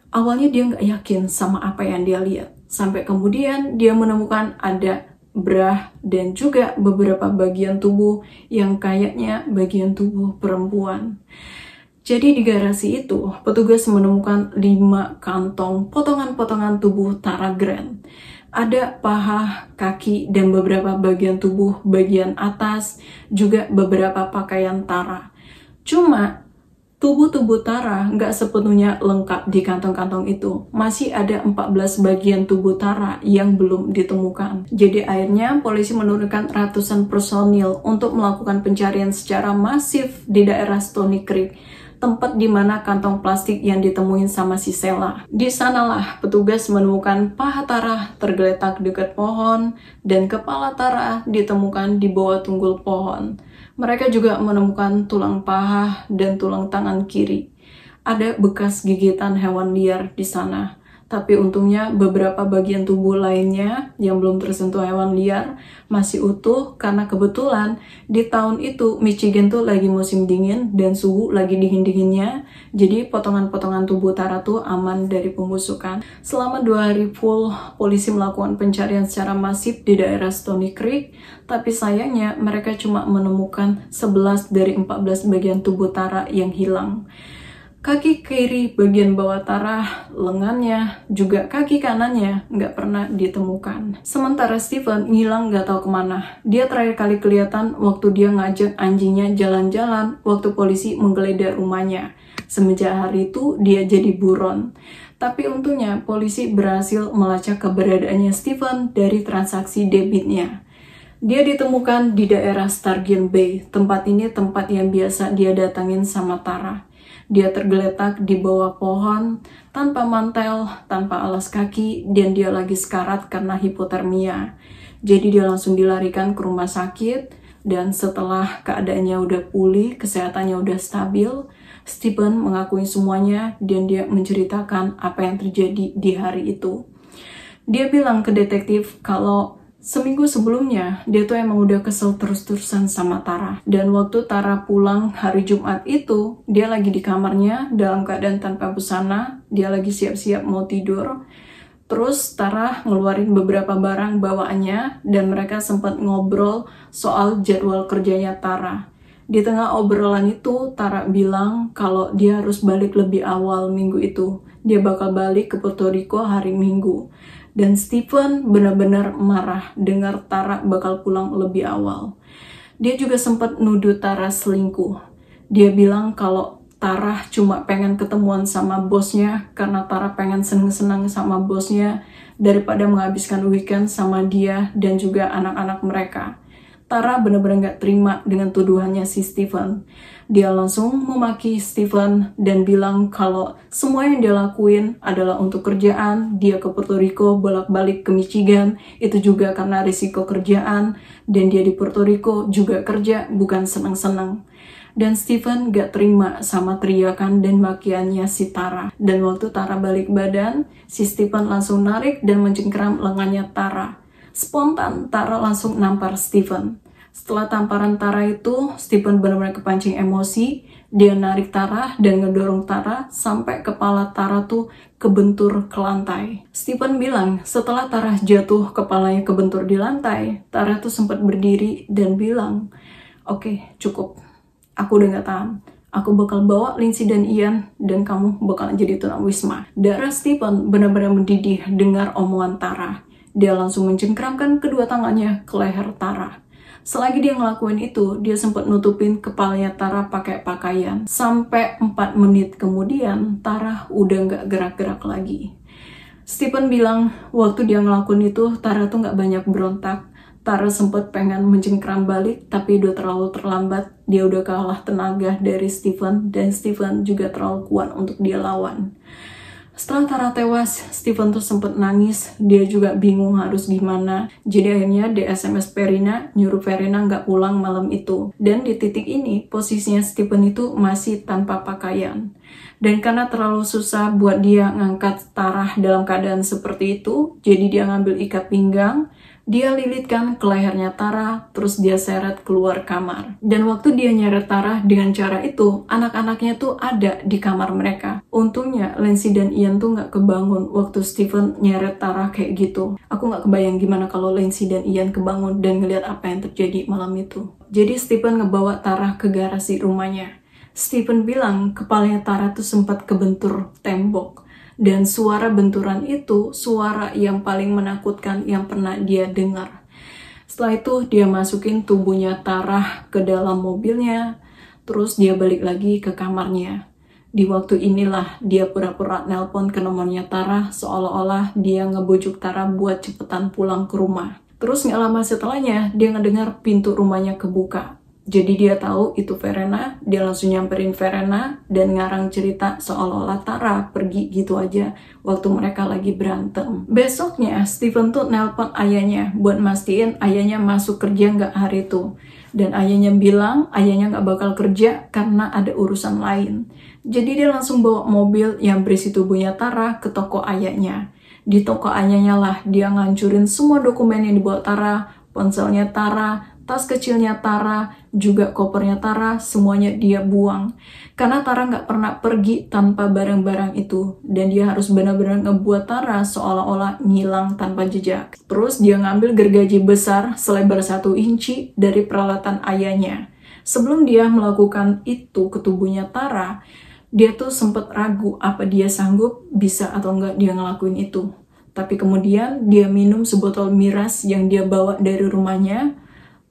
Awalnya dia nggak yakin sama apa yang dia lihat. Sampai kemudian dia menemukan ada bra dan juga beberapa bagian tubuh yang kayaknya bagian tubuh perempuan. Jadi di garasi itu, petugas menemukan 5 kantong potongan-potongan tubuh Tara Grant. Ada paha, kaki, dan beberapa bagian tubuh bagian atas, juga beberapa pakaian Tara. Cuma Tubuh Tara nggak sepenuhnya lengkap di kantong-kantong itu. Masih ada 14 bagian tubuh Tara yang belum ditemukan. Jadi akhirnya polisi menurunkan ratusan personil untuk melakukan pencarian secara masif di daerah Stony Creek, tempat di mana kantong plastik yang ditemuin sama si Sheila. Di sanalah petugas menemukan paha Tara tergeletak dekat pohon dan kepala Tara ditemukan di bawah tunggul pohon. Mereka juga menemukan tulang paha dan tulang tangan kiri. Ada bekas gigitan hewan liar di sana. Tapi untungnya beberapa bagian tubuh lainnya yang belum tersentuh hewan liar masih utuh karena kebetulan di tahun itu Michigan tuh lagi musim dingin dan suhu lagi dingin-dinginnya. Jadi potongan-potongan tubuh Tara tuh aman dari pembusukan. Selama 2 hari full, polisi melakukan pencarian secara masif di daerah Stony Creek. Tapi sayangnya mereka cuma menemukan 11 dari 14 bagian tubuh Tara yang hilang. Kaki kiri bagian bawah Tara, lengannya, juga kaki kanannya nggak pernah ditemukan. Sementara Stephen ngilang nggak tahu kemana. Dia terakhir kali kelihatan waktu dia ngajak anjingnya jalan-jalan waktu polisi menggeledah rumahnya. Semenjak hari itu dia jadi buron. Tapi untungnya polisi berhasil melacak keberadaannya Stephen dari transaksi debitnya. Dia ditemukan di daerah Stargate Bay. Tempat ini tempat yang biasa dia datangin sama Tara. Dia tergeletak di bawah pohon, tanpa mantel, tanpa alas kaki, dan dia lagi sekarat karena hipotermia. Jadi dia langsung dilarikan ke rumah sakit, dan setelah keadaannya udah pulih, kesehatannya udah stabil, Stephen mengakui semuanya, dan dia menceritakan apa yang terjadi di hari itu. Dia bilang ke detektif kalau seminggu sebelumnya, dia tuh emang udah kesel terus-terusan sama Tara. Dan waktu Tara pulang hari Jumat itu, dia lagi di kamarnya dalam keadaan tanpa busana. Dia lagi siap-siap mau tidur. Terus Tara ngeluarin beberapa barang bawaannya dan mereka sempat ngobrol soal jadwal kerjanya Tara. Di tengah obrolan itu, Tara bilang kalau dia harus balik lebih awal minggu itu. Dia bakal balik ke Puerto Rico hari Minggu. Dan Stephen benar-benar marah dengar Tara bakal pulang lebih awal. Dia juga sempat nuduh Tara selingkuh. Dia bilang kalau Tara cuma pengen ketemuan sama bosnya karena Tara pengen seneng-seneng sama bosnya daripada menghabiskan weekend sama dia dan juga anak-anak mereka. Tara benar-benar gak terima dengan tuduhannya si Stephen. Dia langsung memaki Stephen dan bilang kalau semua yang dia lakuin adalah untuk kerjaan. Dia ke Puerto Rico bolak-balik ke Michigan, itu juga karena risiko kerjaan. Dan dia di Puerto Rico juga kerja, bukan senang-senang. Dan Stephen gak terima sama teriakan dan makiannya si Tara. Dan waktu Tara balik badan, si Stephen langsung narik dan mencengkeram lengannya Tara. Spontan, Tara langsung nampar Stephen. Setelah tamparan Tara itu, Stephen benar-benar kepancing emosi. Dia narik Tara dan ngedorong Tara sampai kepala Tara tuh kebentur ke lantai. Stephen bilang setelah Tara jatuh kepalanya kebentur di lantai, Tara tuh sempat berdiri dan bilang, "Oke, cukup. Aku udah gak tahan. Aku bakal bawa Lindsay dan Ian dan kamu bakal jadi tunawisma." Darah Stephen benar-benar mendidih dengar omongan Tara. Dia langsung mencengkeramkan kedua tangannya ke leher Tara. Selagi dia ngelakuin itu, dia sempat nutupin kepalanya Tara pakai pakaian. Sampai 4 menit kemudian, Tara udah nggak gerak-gerak lagi. Stephen bilang, waktu dia ngelakuin itu, Tara tuh nggak banyak berontak. Tara sempat pengen mencengkeram balik, tapi udah terlalu terlambat. Dia udah kalah tenaga dari Stephen, dan Stephen juga terlalu kuat untuk dia lawan. Setelah Tara tewas, Stephen tuh sempat nangis. Dia juga bingung harus gimana. Jadi akhirnya dia SMS Verena, nyuruh Verena nggak pulang malam itu. Dan di titik ini, posisinya Stephen itu masih tanpa pakaian. Dan karena terlalu susah buat dia ngangkat Tara dalam keadaan seperti itu, jadi dia ngambil ikat pinggang, dia lilitkan ke lehernya Tara, terus dia seret keluar kamar. Dan waktu dia nyeret Tara dengan cara itu, anak-anaknya tuh ada di kamar mereka. Untungnya Lindsay dan Ian tuh nggak kebangun waktu Stephen nyeret Tara kayak gitu. Aku nggak kebayang gimana kalau Lindsay dan Ian kebangun dan ngeliat apa yang terjadi malam itu. Jadi Stephen ngebawa Tara ke garasi rumahnya. Stephen bilang kepalanya Tara tuh sempat kebentur tembok. Dan suara benturan itu suara yang paling menakutkan yang pernah dia dengar. Setelah itu dia masukin tubuhnya Tara ke dalam mobilnya. Terus dia balik lagi ke kamarnya. Di waktu inilah dia pura-pura nelpon ke nomornya Tara, seolah-olah dia ngebujuk Tara buat cepetan pulang ke rumah. Terus gak lama setelahnya, dia ngedengar pintu rumahnya kebuka. Jadi dia tahu itu Verena, dia langsung nyamperin Verena dan ngarang cerita seolah-olah Tara pergi gitu aja waktu mereka lagi berantem. Besoknya, Steven tuh nelpon ayahnya buat mastiin ayahnya masuk kerja nggak hari itu. Dan ayahnya bilang ayahnya nggak bakal kerja karena ada urusan lain. Jadi dia langsung bawa mobil yang berisi tubuhnya Tara ke toko ayahnya. Di toko ayahnya lah dia ngancurin semua dokumen yang dibawa Tara, ponselnya Tara, tas kecilnya Tara, juga kopernya Tara, semuanya dia buang. Karena Tara nggak pernah pergi tanpa barang-barang itu. Dan dia harus benar-benar ngebuat Tara seolah-olah ngilang tanpa jejak. Terus dia ngambil gergaji besar selebar 1 inci dari peralatan ayahnya. Sebelum dia melakukan itu ke tubuhnya Tara, dia tuh sempat ragu apa dia sanggup bisa atau enggak dia ngelakuin itu. Tapi kemudian dia minum sebotol miras yang dia bawa dari rumahnya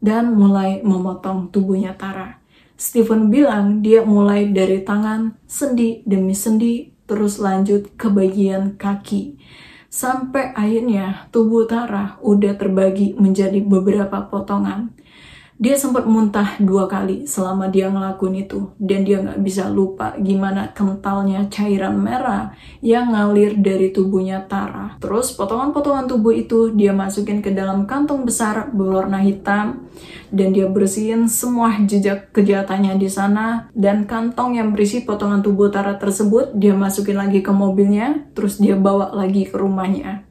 dan mulai memotong tubuhnya Tara. Steven bilang dia mulai dari tangan, sendi demi sendi, terus lanjut ke bagian kaki. Sampai akhirnya tubuh Tara udah terbagi menjadi beberapa potongan. Dia sempat muntah 2 kali selama dia ngelakuin itu. Dan dia nggak bisa lupa gimana kentalnya cairan merah yang ngalir dari tubuhnya Tara. Terus potongan-potongan tubuh itu dia masukin ke dalam kantong besar berwarna hitam. Dan dia bersihin semua jejak kejahatannya di sana. Dan kantong yang berisi potongan tubuh Tara tersebut dia masukin lagi ke mobilnya. Terus dia bawa lagi ke rumahnya.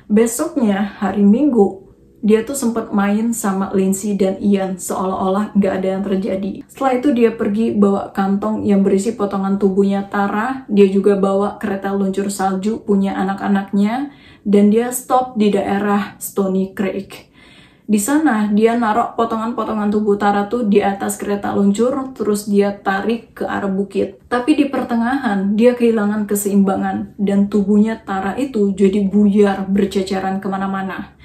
Besoknya hari Minggu, dia tuh sempat main sama Lindsay dan Ian seolah-olah nggak ada yang terjadi. Setelah itu dia pergi bawa kantong yang berisi potongan tubuhnya Tara. Dia juga bawa kereta luncur salju punya anak-anaknya. Dan dia stop di daerah Stony Creek. Di sana dia naruh potongan-potongan tubuh Tara tuh di atas kereta luncur. Terus dia tarik ke arah bukit. Tapi di pertengahan dia kehilangan keseimbangan. Dan tubuhnya Tara itu jadi buyar berceceran kemana-mana.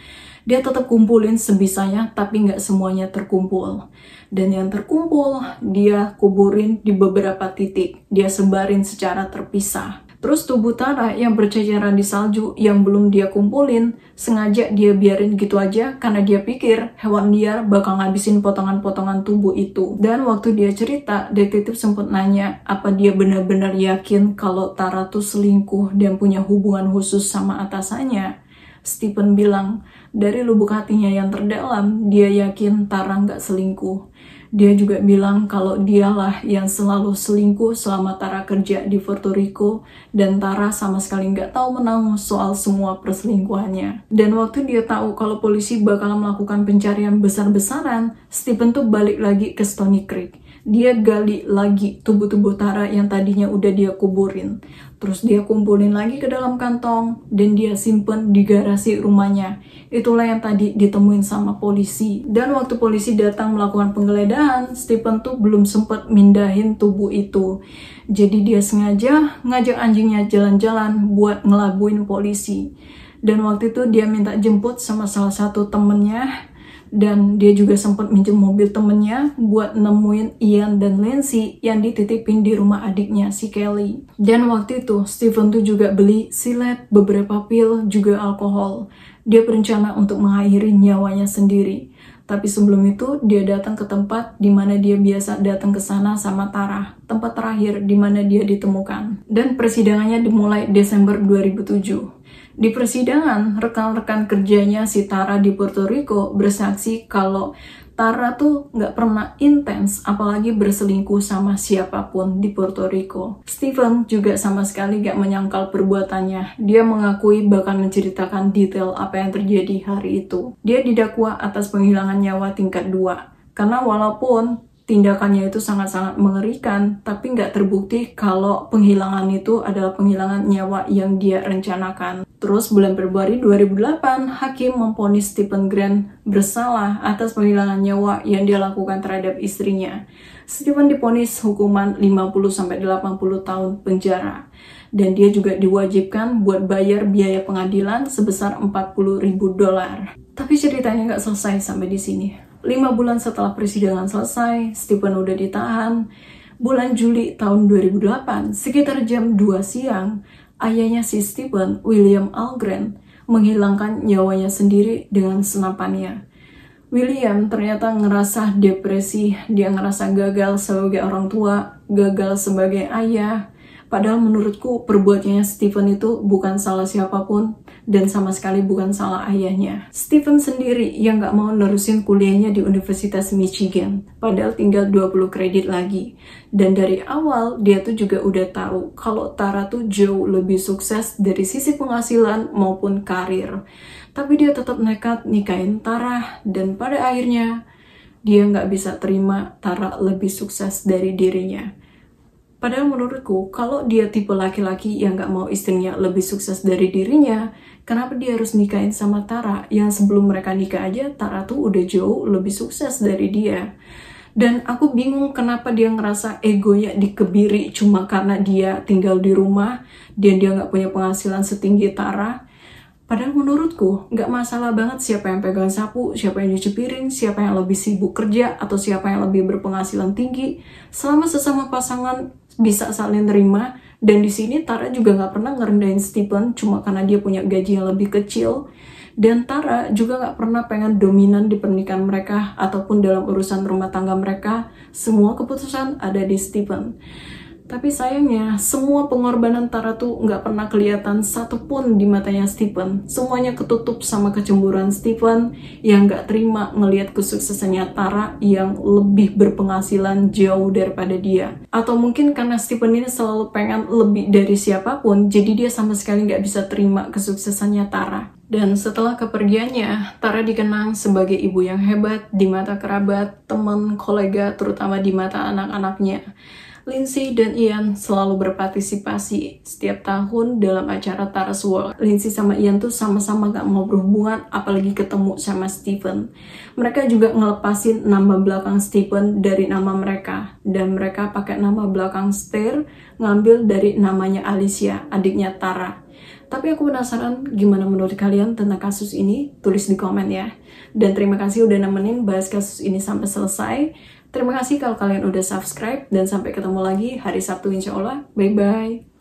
Dia tetap kumpulin sebisanya, tapi nggak semuanya terkumpul. Dan yang terkumpul, dia kuburin di beberapa titik. Dia sebarin secara terpisah. Terus tubuh Tara yang berceceran di salju yang belum dia kumpulin, sengaja dia biarin gitu aja karena dia pikir hewan liar bakal ngabisin potongan-potongan tubuh itu. Dan waktu dia cerita, detektif sempat nanya apa dia benar-benar yakin kalau Tara tuh selingkuh dan punya hubungan khusus sama atasannya. Steven bilang, dari lubuk hatinya yang terdalam, dia yakin Tara nggak selingkuh. Dia juga bilang kalau dialah yang selalu selingkuh selama Tara kerja di Puerto Rico, dan Tara sama sekali nggak tahu menahu soal semua perselingkuhannya. Dan waktu dia tahu kalau polisi bakal melakukan pencarian besar-besaran, Steven tuh balik lagi ke Stony Creek. Dia gali lagi tubuh-tubuh Tara yang tadinya udah dia kuburin. Terus dia kumpulin lagi ke dalam kantong dan dia simpen di garasi rumahnya. Itulah yang tadi ditemuin sama polisi. Dan waktu polisi datang melakukan penggeledahan, Steven tuh belum sempat mindahin tubuh itu. Jadi dia sengaja ngajak anjingnya jalan-jalan buat ngelabuin polisi. Dan waktu itu dia minta jemput sama salah satu temennya. Dan dia juga sempat minjem mobil temennya buat nemuin Ian dan Lindsay yang dititipin di rumah adiknya si Kelly. Dan waktu itu Steven tuh juga beli silet, beberapa pil, juga alkohol. Dia berencana untuk mengakhiri nyawanya sendiri. Tapi sebelum itu dia datang ke tempat di mana dia biasa datang ke sana sama Tara, tempat terakhir di mana dia ditemukan. Dan persidangannya dimulai Desember 2007. Di persidangan, rekan-rekan kerjanya si Tara di Puerto Rico bersaksi kalau Tara tuh nggak pernah intens, apalagi berselingkuh sama siapapun di Puerto Rico. Steven juga sama sekali nggak menyangkal perbuatannya. Dia mengakui bahkan menceritakan detail apa yang terjadi hari itu. Dia didakwa atas penghilangan nyawa tingkat 2. Karena walaupun tindakannya itu sangat-sangat mengerikan, tapi nggak terbukti kalau penghilangan itu adalah penghilangan nyawa yang dia rencanakan. Terus bulan Februari 2008, hakim memvonis Stephen Grant bersalah atas penghilangan nyawa yang dia lakukan terhadap istrinya. Stephen divonis hukuman 50-80 tahun penjara. Dan dia juga diwajibkan buat bayar biaya pengadilan sebesar $40.000. Tapi ceritanya nggak selesai sampai di sini. 5 bulan setelah persidangan selesai, Steven udah ditahan. Bulan Juli tahun 2008, sekitar jam 2 siang, ayahnya si Stephen, William Algren, menghilangkan nyawanya sendiri dengan senapannya. William ternyata ngerasa depresi, dia ngerasa gagal sebagai orang tua, gagal sebagai ayah. Padahal menurutku perbuatannya Stephen itu bukan salah siapapun dan sama sekali bukan salah ayahnya. Stephen sendiri yang gak mau nerusin kuliahnya di Universitas Michigan, padahal tinggal 20 kredit lagi. Dan dari awal dia tuh juga udah tahu kalau Tara tuh jauh lebih sukses dari sisi penghasilan maupun karir. Tapi dia tetap nekat nikahin Tara dan pada akhirnya dia nggak bisa terima Tara lebih sukses dari dirinya. Padahal menurutku, kalau dia tipe laki-laki yang gak mau istrinya lebih sukses dari dirinya, kenapa dia harus nikahin sama Tara? Yang sebelum mereka nikah aja, Tara tuh udah jauh lebih sukses dari dia. Dan aku bingung kenapa dia ngerasa egonya dikebiri cuma karena dia tinggal di rumah, dan dia gak punya penghasilan setinggi Tara. Padahal menurutku, gak masalah banget siapa yang pegang sapu, siapa yang nyuci piring, siapa yang lebih sibuk kerja, atau siapa yang lebih berpenghasilan tinggi. Selama sesama pasangan bisa saling terima, dan di sini Tara juga gak pernah ngerendahin Stephen cuma karena dia punya gaji yang lebih kecil. Dan Tara juga gak pernah pengen dominan di pernikahan mereka, ataupun dalam urusan rumah tangga mereka. Semua keputusan ada di Stephen. Tapi sayangnya, semua pengorbanan Tara tuh nggak pernah kelihatan satupun di matanya Stephen. Semuanya ketutup sama kecemburuan Stephen yang nggak terima ngelihat kesuksesannya Tara yang lebih berpenghasilan jauh daripada dia. Atau mungkin karena Stephen ini selalu pengen lebih dari siapapun, jadi dia sama sekali nggak bisa terima kesuksesannya Tara. Dan setelah kepergiannya, Tara dikenang sebagai ibu yang hebat di mata kerabat, teman, kolega, terutama di mata anak-anaknya. Lindsay dan Ian selalu berpartisipasi setiap tahun dalam acara Tara's World. Lindsay sama Ian tuh sama-sama gak mau berhubungan, apalagi ketemu sama Stephen. Mereka juga ngelepasin nama belakang Stephen dari nama mereka. Dan mereka pakai nama belakang Stair, ngambil dari namanya Alicia, adiknya Tara. Tapi aku penasaran gimana menurut kalian tentang kasus ini, tulis di komen ya. Dan terima kasih udah nemenin bahas kasus ini sampai selesai. Terima kasih kalau kalian udah subscribe, dan sampai ketemu lagi hari Sabtu insya Allah. Bye-bye.